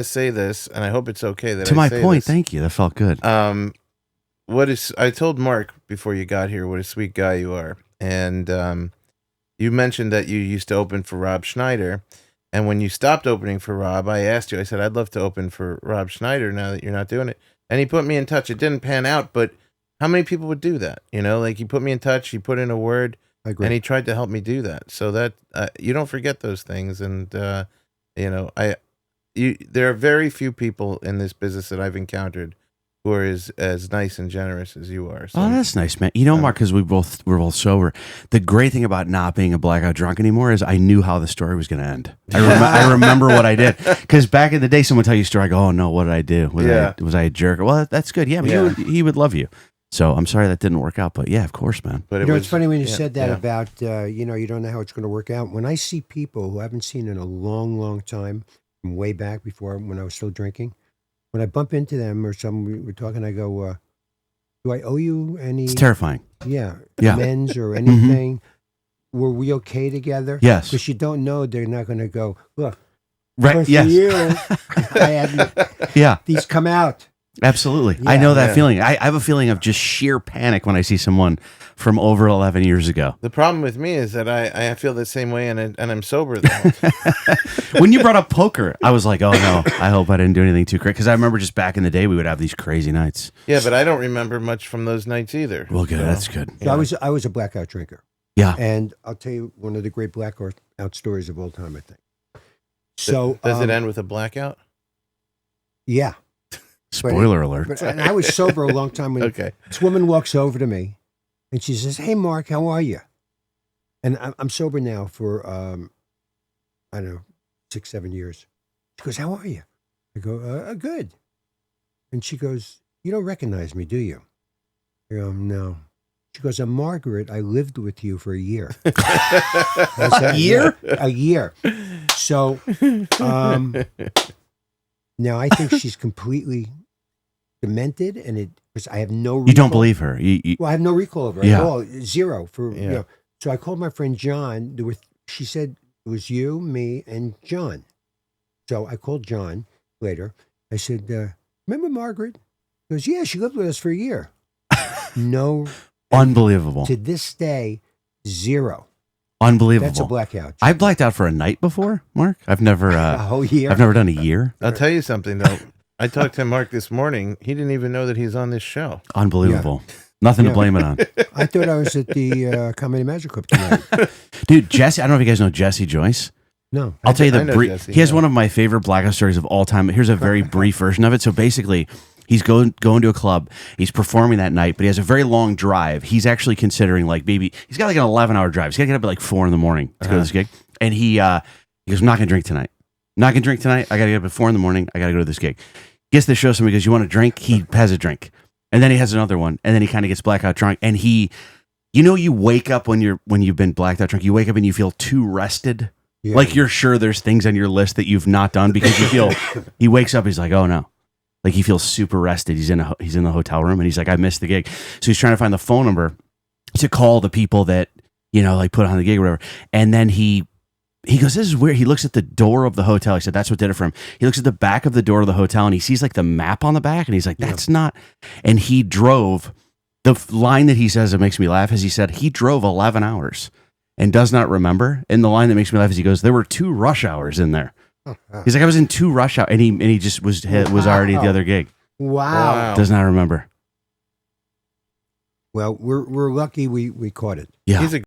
to say this, and I hope it's okay that to I my say point. this. Thank you. That felt good. I told Mark before you got here what a sweet guy you are, and you mentioned that you used to open for Rob Schneider, and when you stopped opening for Rob, I asked you. I said I'd love to open for Rob Schneider now that you're not doing it, and he put me in touch. It didn't pan out, but how many people would do that? You know, like he put me in touch. He put in a word. I agree. And he tried to help me do that. So that you don't forget those things. And there are very few people in this business that I've encountered who are as nice and generous as you are. So, oh, that's nice, man. You know, Mark, because we're both sober. The great thing about not being a blackout drunk anymore is I knew how the story was going to end. I remember what I did. Because back in the day, someone would tell you a story. I go, oh no, what did I do? Was I a jerk? Well, that's good. Yeah, but he would love you. So I'm sorry that didn't work out, but yeah, of course, man. But it's funny when you said that about, you don't know how it's going to work out. When I see people who I haven't seen in a long, long time, from way back before when I was still drinking, when I bump into them or we're talking, I go, do I owe you any? It's terrifying. Yeah. Amends or anything? Mm-hmm. Were we okay together? Yes. Because you don't know they're not going to go, look, right? Yes. You, I had these come out. Absolutely. Yeah, I know that feeling. I have a feeling of just sheer panic when I see someone from over 11 years ago. The problem with me is that I feel the same way and I'm sober though. When you brought up poker, I was like, oh no, I hope I didn't do anything too crazy. Because I remember just back in the day, we would have these crazy nights. Yeah, but I don't remember much from those nights either. Well, good. That's good. So I was a blackout drinker. Yeah. And I'll tell you one of the great blackout stories of all time, I think. So does it end with a blackout? Yeah. Spoiler alert. But I was sober a long time. Okay. This woman walks over to me and she says, hey, Mark, how are you? And I'm sober now for, I don't know, 6-7 years. She goes, how are you? I go, good. And she goes, you don't recognize me, do you? I go, no. She goes, I'm Margaret. I lived with you for a year. A year? A year. So now I think she's completely demented, and because I have no recall. You don't believe her. Well, I have no recall of her at all. Zero. So I called my friend John. She said it was you, me, and John. So I called John later. I said, remember Margaret? He goes, yeah, she lived with us for a year. No. Unbelievable. To this day, zero. Unbelievable. That's a blackout. I blacked out for a night before, Mark. I've never a whole year. I've never done a year. I'll tell you something though. I talked to Mark this morning. He didn't even know that he's on this show. Unbelievable. Yeah. Nothing to blame it on. I thought I was at the Comedy Magic Club tonight. Dude, Jesse, I don't know if you guys know Jesse Joyce. No. I'll tell you the brief. He has one of my favorite blackout stories of all time. Here's a very brief version of it. So basically, he's going to a club. He's performing that night, but he has a very long drive. He's actually considering he's got like an 11-hour drive. He's got to get up at like 4 a.m. to go to this gig. And he goes, I'm not going to drink tonight. I got to get up at 4 a.m. I got to go to this gig. Gets to the show, somebody goes, you want a drink? He has a drink. And then he has another one. And then he kind of gets blackout drunk. And you wake up when you've been blacked out drunk, you wake up and you feel too rested. Yeah. Like you're sure there's things on your list that you've not done because you feel, he wakes up, he's like, oh no. Like he feels super rested. He's in the hotel room and he's like, I missed the gig. So he's trying to find the phone number to call the people that, put on the gig or whatever. And then he goes, this is weird. He looks at the door of the hotel. He said, that's what did it for him. He looks at the back of the door of the hotel and he sees like the map on the back and he's like, that's not. And he drove, the line that he says that makes me laugh is he said, he drove 11 hours and does not remember. And the line that makes me laugh is he goes, there were 2 rush hours in there. He's like, I was in 2 rush hours, and he just was already at the other gig. Wow. Does not remember. Well, we're lucky we caught it. Yeah. He's a